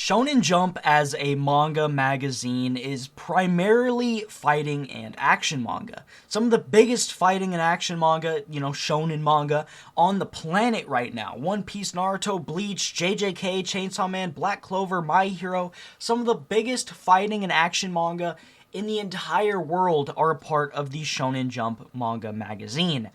Shonen Jump as a manga magazine is primarily fighting and action manga. Some of the biggest fighting and action manga, shonen manga, on the planet right now. One Piece, Naruto, Bleach, JJK, Chainsaw Man, Black Clover, My Hero. Some of the biggest fighting and action manga in the entire world are a part of the Shonen Jump manga magazine.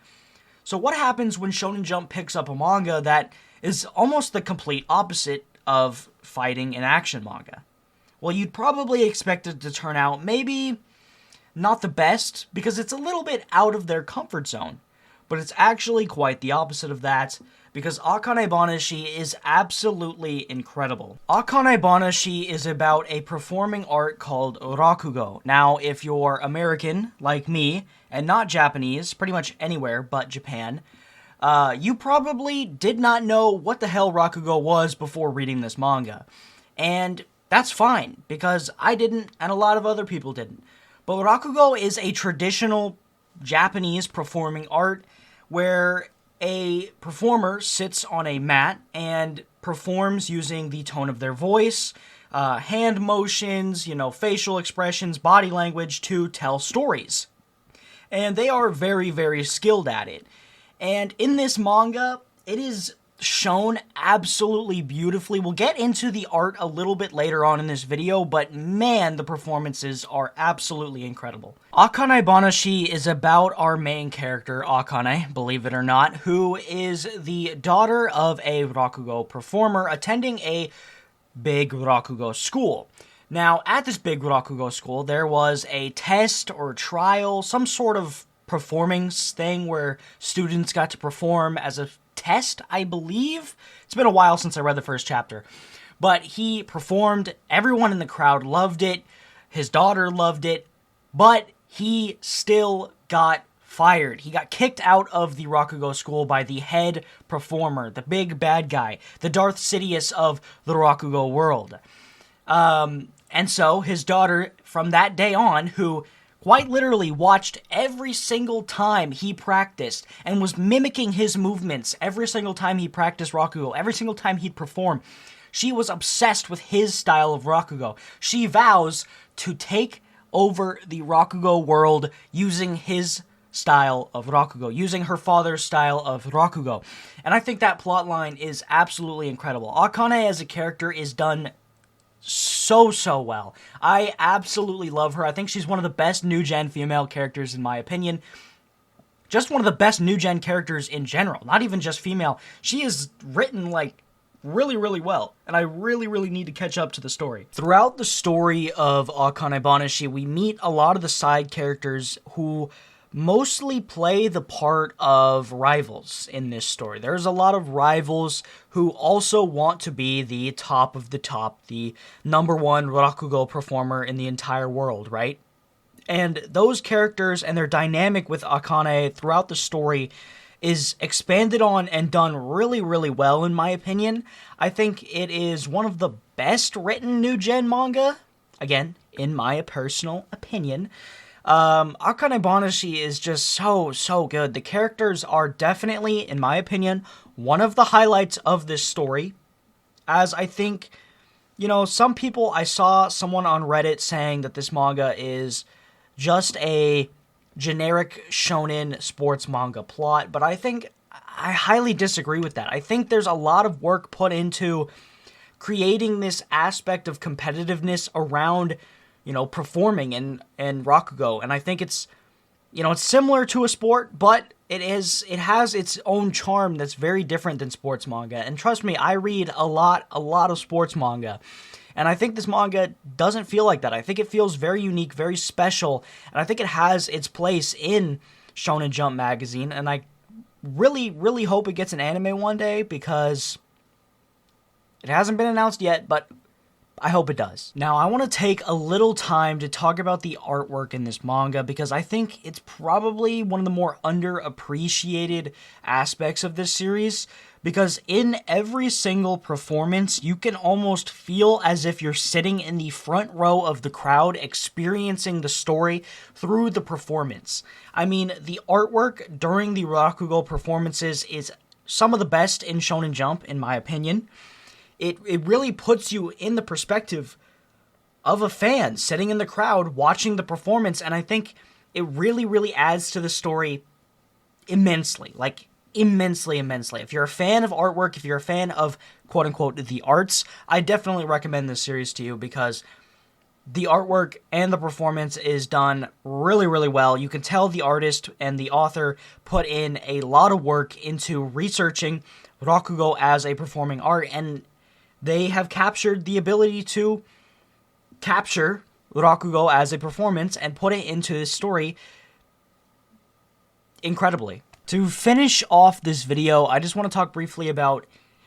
So what happens when Shonen Jump picks up a manga that is almost the complete opposite of fighting and action manga? Well, you'd probably expect it to turn out maybe not the best, because it's a little bit out of their comfort zone. But it's actually quite the opposite of that, because Akane Banashi is absolutely incredible. Akane Banashi is about a performing art called rakugo. Now, if you're American, like me, and not Japanese, pretty much anywhere but Japan, you probably did not know what the hell rakugo was before reading this manga. And that's fine, because I didn't, and a lot of other people didn't. But rakugo is a traditional Japanese performing art where a performer sits on a mat and performs using the tone of their voice, hand motions, facial expressions, body language to tell stories. And they are very, very skilled at it. And in this manga, it is shown absolutely beautifully. We'll get into the art a little bit later on in this video, but man, the performances are absolutely incredible. Akane Banashi is about our main character, Akane, believe it or not, who is the daughter of a rakugo performer attending a big rakugo school. Now, at this big rakugo school, there was a test or trial, some sort of performance thing where students got to perform as a test, I believe. It's been a while since I read the first chapter. But he performed, everyone in the crowd loved it, his daughter loved it, but he still got fired. He got kicked out of the rakugo school by the head performer, the big bad guy, the Darth Sidious of the rakugo world. And so his daughter, from that day on, who quite literally watched every single time he practiced and was mimicking his movements every single time he practiced rakugo, every single time he'd perform. She was obsessed with his style of rakugo. She vows to take over the rakugo world using his style of rakugo, using her father's style of rakugo. And I think that plotline is absolutely incredible. Akane as a character is done so well. I absolutely love her. I think she's one of the best new-gen female characters in my opinion. Just one of the best new-gen characters in general, not even just female. She is written, really well, and I really need to catch up to the story. Throughout the story of Akane Banashi, we meet a lot of the side characters who mostly play the part of rivals in this story. There's a lot of rivals who also want to be the top of the top, the number one rakugo performer in the entire world, right? And those characters and their dynamic with Akane throughout the story is expanded on and done really well, in my opinion. I think it is one of the best written new-gen manga, again, in my personal opinion. Akane Banashi is just so good. The characters are definitely, in my opinion, one of the highlights of this story, as I think, some people, I saw someone on Reddit saying that this manga is just a generic shonen sports manga plot, but I think I highly disagree with that. I think there's a lot of work put into creating this aspect of competitiveness around performing and rakugo, and I think it's, it's similar to a sport, but it has its own charm that's very different than sports manga. And trust me, I read a lot of sports manga, and I think this manga doesn't feel like that. I think it feels very unique, very special, and I think it has its place in Shonen Jump magazine, and I really hope it gets an anime one day, because it hasn't been announced yet, but I hope it does. Now, I want to take a little time to talk about the artwork in this manga, because I think it's probably one of the more underappreciated aspects of this series, because in every single performance, you can almost feel as if you're sitting in the front row of the crowd experiencing the story through the performance. I mean, the artwork during the rakugo performances is some of the best in Shonen Jump, in my opinion. it really puts you in the perspective of a fan sitting in the crowd watching the performance, and I think it really, really adds to the story immensely. Like, immensely, immensely. If you're a fan of artwork, if you're a fan of quote-unquote the arts, I definitely recommend this series to you because the artwork and the performance is done really, really well. You can tell the artist and the author put in a lot of work into researching rakugo as a performing art, and they have captured the ability to capture rakugo as a performance and put it into this story incredibly. To finish off this video, I just want to talk briefly about,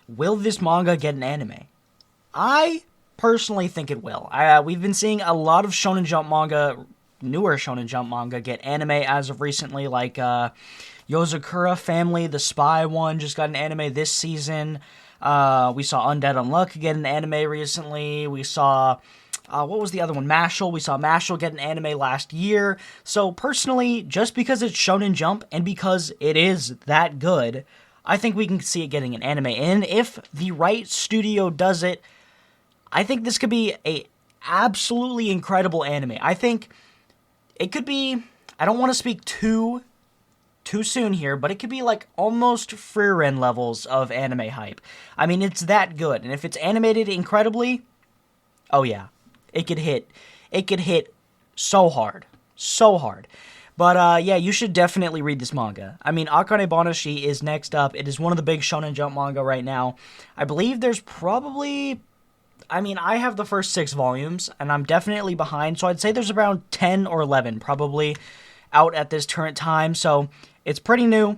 will this manga get an anime? I personally think it will. We've been seeing a lot of Shonen Jump manga, newer Shonen Jump manga, get anime as of recently, like Yozakura Family, the spy one, just got an anime this season. We saw Undead Unluck get an anime recently. We saw, what was the other one? Mashal. We saw Mashal get an anime last year. So personally, just because it's Shonen Jump and because it is that good, I think we can see it getting an anime. And if the right studio does it, I think this could be a absolutely incredible anime. I think it could be, I don't want to speak too soon here, but it could be like almost Frieren levels of anime hype. I mean, it's that good. And if it's animated incredibly, oh yeah, it could hit so hard. So hard. But yeah, you should definitely read this manga. I mean, Akane Banashi is next up. It is one of the big Shonen Jump manga right now. I believe there's probably, I mean, I have the first 6 volumes, and I'm definitely behind, so I'd say there's around 10 or 11 probably out at this current time, so it's pretty new.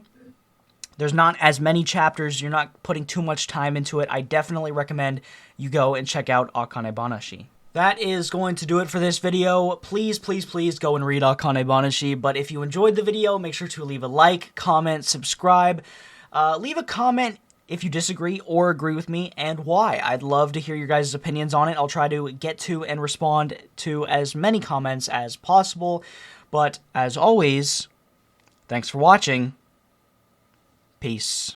There's not as many chapters. You're not putting too much time into it. I definitely recommend you go and check out Akane Banashi. That is going to do it for this video. Please, please, please go and read Akane Banashi, but if you enjoyed the video, make sure to leave a like, comment, subscribe. Leave a comment if you disagree or agree with me, and why. I'd love to hear your guys' opinions on it. I'll try to get to and respond to as many comments as possible. But as always, thanks for watching. Peace.